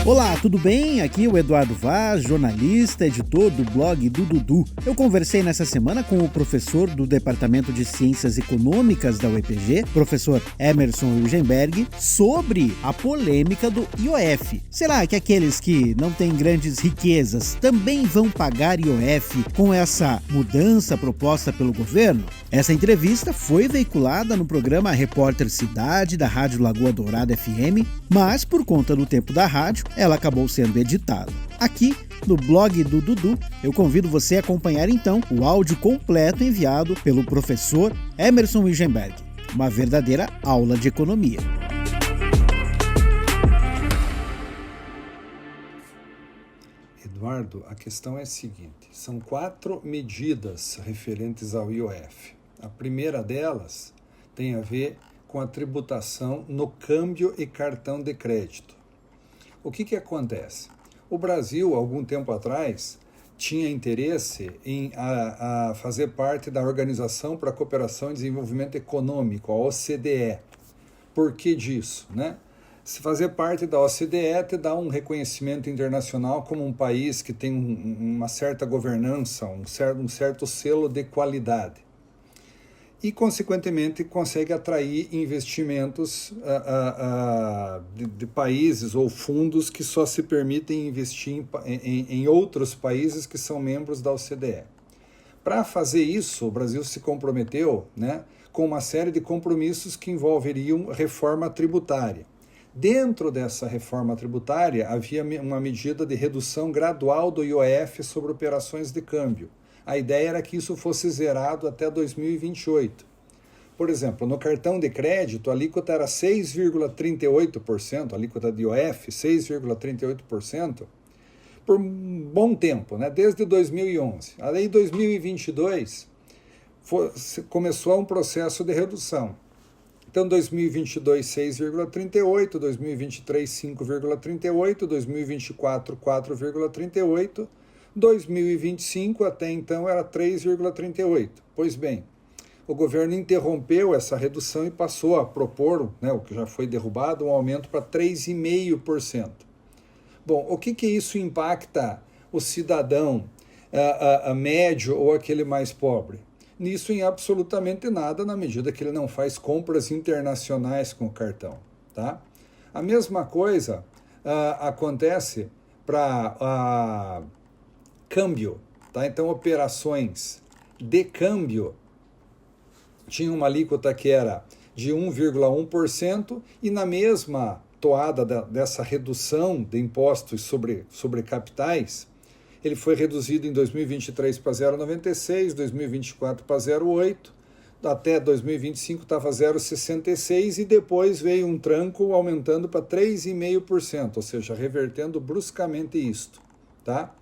Olá, tudo bem? Aqui é o Eduardo Vaz, jornalista, editor do blog do Dudu. Eu conversei nessa semana com o professor do Departamento de Ciências Econômicas da UEPG, professor Emerson Wilgenberg, sobre a polêmica do IOF. Será que aqueles que não têm grandes riquezas também vão pagar IOF com essa mudança proposta pelo governo? Essa entrevista foi veiculada no programa Repórter Cidade da Rádio Lagoa Dourada FM, mas por conta do tempo da rádio, ela acabou sendo editada. Aqui, no blog do Dudu, eu convido você a acompanhar então o áudio completo enviado pelo professor Emerson Wilgenberg. Uma verdadeira aula de economia. Eduardo, a questão é a seguinte: são 4 medidas referentes ao IOF. A primeira delas tem a ver com a tributação no câmbio e cartão de crédito. O que acontece? O Brasil, algum tempo atrás, tinha interesse em fazer parte da Organização para a Cooperação e Desenvolvimento Econômico, a OCDE. Por que disso, né? Se fazer parte da OCDE te dá um reconhecimento internacional como um país que tem uma certa governança, um certo selo de qualidade. E, consequentemente, consegue atrair investimentos de países ou fundos que só se permitem investir em outros países que são membros da OCDE. Para fazer isso, o Brasil se comprometeu, né, com uma série de compromissos que envolveriam reforma tributária. Dentro dessa reforma tributária, havia uma medida de redução gradual do IOF sobre operações de câmbio. A ideia era que isso fosse zerado até 2028. Por exemplo, no cartão de crédito, a alíquota era 6,38%, a alíquota de IOF, 6,38%, por um bom tempo, né? Desde 2011. Aí, em 2022, começou um processo de redução. Então, 2022, 6,38%, 2023, 5,38%, 2024, 4,38%, 2025 até então era 3,38%. Pois bem, o governo interrompeu essa redução e passou a propor, né, o que já foi derrubado, um aumento para 3,5%. Bom, o que isso impacta o cidadão a médio ou aquele mais pobre? Nisso em absolutamente nada, na medida que ele não faz compras internacionais com o cartão. Tá? A mesma coisa acontece para câmbio, tá? Então, operações de câmbio tinham uma alíquota que era de 1,1% e na mesma toada dessa redução de impostos sobre capitais, ele foi reduzido em 2023 para 0,96%, 2024 para 0,8%, até 2025 estava 0,66% e depois veio um tranco aumentando para 3,5%, ou seja, revertendo bruscamente isto, tá?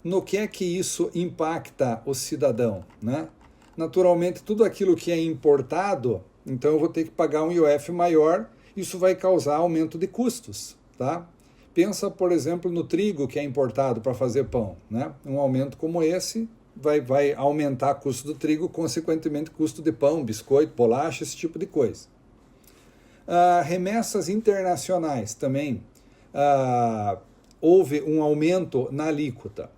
No que é que isso impacta o cidadão, né? Naturalmente, tudo aquilo que é importado, então eu vou ter que pagar um IOF maior, isso vai causar aumento de custos, tá? Pensa, por exemplo, no trigo que é importado para fazer pão, né? Um aumento como esse vai aumentar o custo do trigo, consequentemente custo de pão, biscoito, bolacha, esse tipo de coisa. Remessas internacionais também, houve um aumento na alíquota.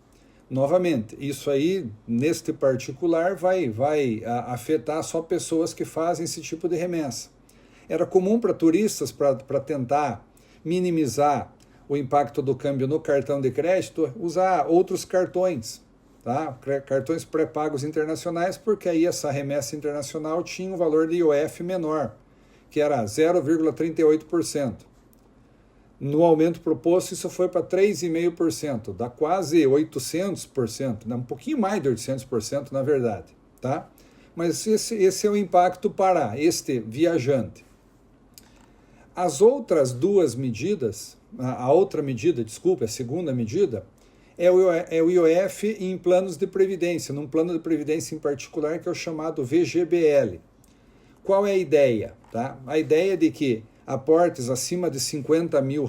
Novamente, isso aí, neste particular, vai afetar só pessoas que fazem esse tipo de remessa. Era comum para turistas, para tentar minimizar o impacto do câmbio no cartão de crédito, usar outros cartões, tá? Cartões pré-pagos internacionais, porque aí essa remessa internacional tinha um valor de IOF menor, que era 0,38%. No aumento proposto, isso foi para 3,5%, dá quase 800%, um pouquinho mais de 800%, na verdade. Tá? Mas esse é o impacto para este viajante. As outras duas medidas, a segunda medida, é o IOF em planos de previdência, num plano de previdência em particular que é o chamado VGBL. Qual é a ideia? Tá? A ideia é de que aportes acima de R$50 mil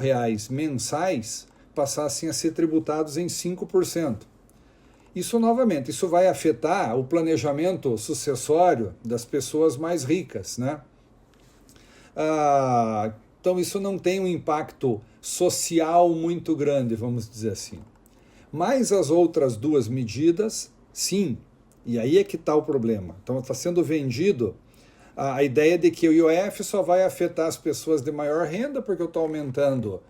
mensais passassem a ser tributados em 5%. Isso, novamente, isso vai afetar o planejamento sucessório das pessoas mais ricas, né? Então isso não tem um impacto social muito grande, vamos dizer assim. Mas as outras duas medidas, sim. E aí é que está o problema. Então está sendo vendido a ideia de que o IOF só vai afetar as pessoas de maior renda, porque eu estou aumentando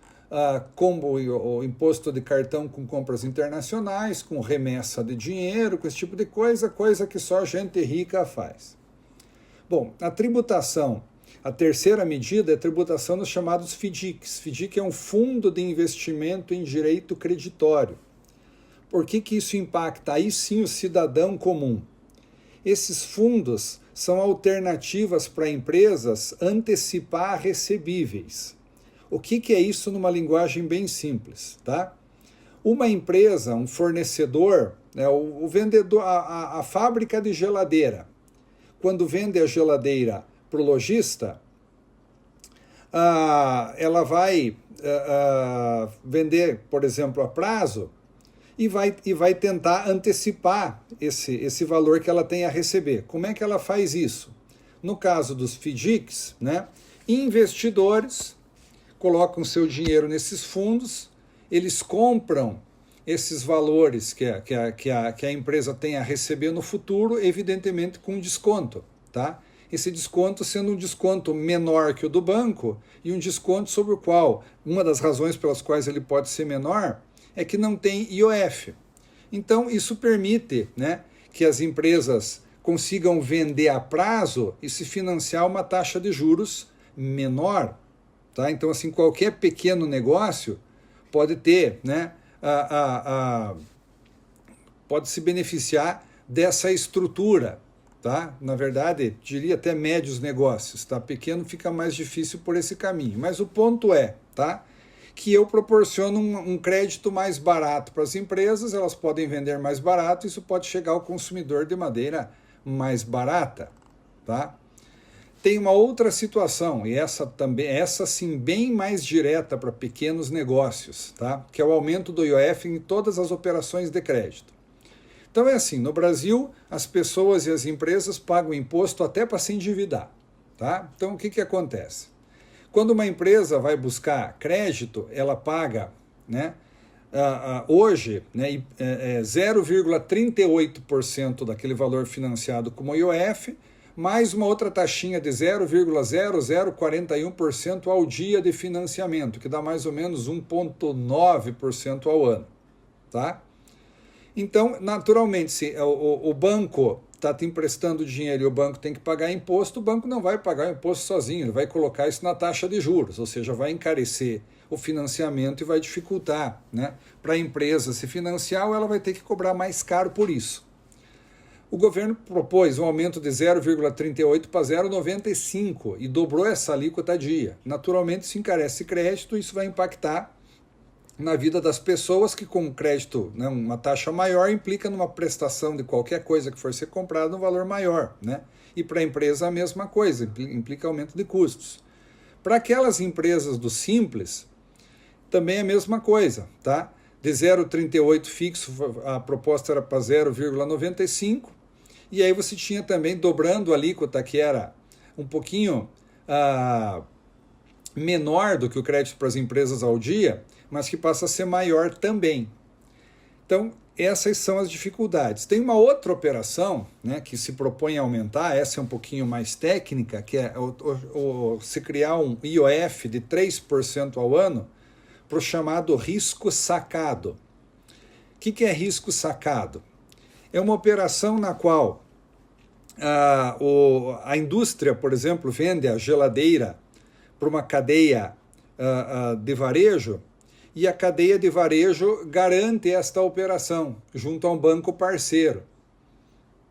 como o imposto de cartão com compras internacionais, com remessa de dinheiro, com esse tipo de coisa que só gente rica faz. Bom, a tributação, a terceira medida é a tributação nos chamados FDICs. FDIC é um fundo de investimento em direito creditório. Por que isso impacta? Aí sim o cidadão comum. Esses fundos são alternativas para empresas antecipar recebíveis. O que é isso numa linguagem bem simples, tá? Uma empresa, um fornecedor, o vendedor, a fábrica de geladeira, quando vende a geladeira para o lojista, ela vai vender, por exemplo, a prazo e vai tentar antecipar esse valor que ela tem a receber. Como é que ela faz isso? No caso dos FDICs, investidores colocam seu dinheiro nesses fundos, eles compram esses valores que a empresa tem a receber no futuro, evidentemente com desconto, tá? Esse desconto sendo um desconto menor que o do banco e um desconto sobre o qual, uma das razões pelas quais ele pode ser menor, é que não tem IOF. Então, isso permite que as empresas consigam vender a prazo e se financiar uma taxa de juros menor. Tá? Então, assim, qualquer pequeno negócio pode ter, pode se beneficiar dessa estrutura. Tá? Na verdade, diria até médios negócios. Tá? Pequeno fica mais difícil por esse caminho. Mas o ponto é, que eu proporciono um crédito mais barato para as empresas, elas podem vender mais barato, isso pode chegar ao consumidor de maneira mais barata. Tá? Tem uma outra situação, e essa sim bem mais direta para pequenos negócios, tá? Que é o aumento do IOF em todas as operações de crédito. Então é assim, no Brasil, as pessoas e as empresas pagam imposto até para se endividar. Tá? Então o que acontece? Quando uma empresa vai buscar crédito, ela paga, hoje, 0,38% daquele valor financiado como IOF, mais uma outra taxinha de 0,0041% ao dia de financiamento, que dá mais ou menos 1,9% ao ano. Tá? Então, naturalmente, se o banco está te emprestando dinheiro e o banco tem que pagar imposto, o banco não vai pagar o imposto sozinho, ele vai colocar isso na taxa de juros, ou seja, vai encarecer o financiamento e vai dificultar, para a empresa se financiar, ou ela vai ter que cobrar mais caro por isso. O governo propôs um aumento de 0,38 para 0,95 e dobrou essa alíquota a dia. Naturalmente, se encarece crédito, isso vai impactar na vida das pessoas que com crédito, uma taxa maior, implica numa prestação de qualquer coisa que for ser comprada um valor maior. E para a empresa a mesma coisa, implica aumento de custos. Para aquelas empresas do Simples, também é a mesma coisa. Tá? De 0,38 fixo, a proposta era para 0,95, e aí você tinha também, dobrando a alíquota, que era um pouquinho menor do que o crédito para as empresas ao dia, mas que passa a ser maior também. Então, essas são as dificuldades. Tem uma outra operação que se propõe a aumentar, essa é um pouquinho mais técnica, que é se criar um IOF de 3% ao ano para o chamado risco sacado. O que é risco sacado? É uma operação na qual a indústria, por exemplo, vende a geladeira para uma cadeia de varejo, e a cadeia de varejo garante esta operação junto a um banco parceiro.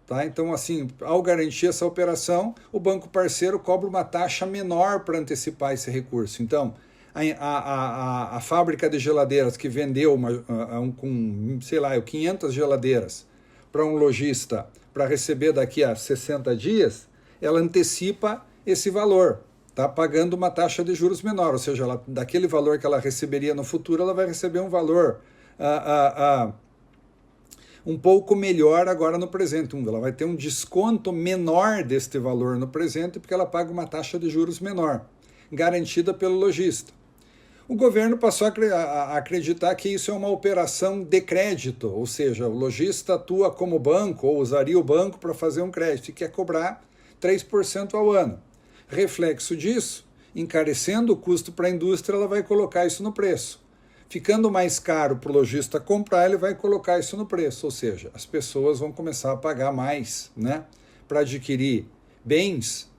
Tá? Então, assim, ao garantir essa operação, o banco parceiro cobra uma taxa menor para antecipar esse recurso. Então, a fábrica de geladeiras que vendeu com, 500 geladeiras para um lojista para receber daqui a 60 dias, ela antecipa esse valor. Está pagando uma taxa de juros menor, ou seja, daquele valor que ela receberia no futuro, ela vai receber um valor um pouco melhor agora no presente. Ela vai ter um desconto menor deste valor no presente, porque ela paga uma taxa de juros menor. garantida pelo lojista. O governo passou a acreditar que isso é uma operação de crédito, ou seja, o lojista atua como banco ou usaria o banco para fazer um crédito e quer cobrar 3% ao ano. Reflexo disso, encarecendo o custo para a indústria, ela vai colocar isso no preço. Ficando mais caro para o lojista comprar, ele vai colocar isso no preço, ou seja, as pessoas vão começar a pagar mais, né, para adquirir bens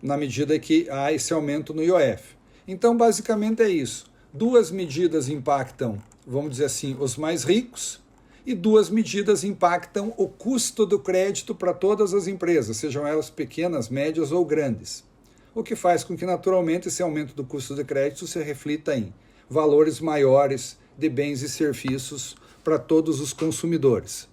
na medida que há esse aumento no IOF. Então, basicamente é isso. 2 medidas impactam, vamos dizer assim, os mais ricos, e 2 medidas impactam o custo do crédito para todas as empresas, sejam elas pequenas, médias ou grandes. O que faz com que, naturalmente, esse aumento do custo de crédito se reflita em valores maiores de bens e serviços para todos os consumidores.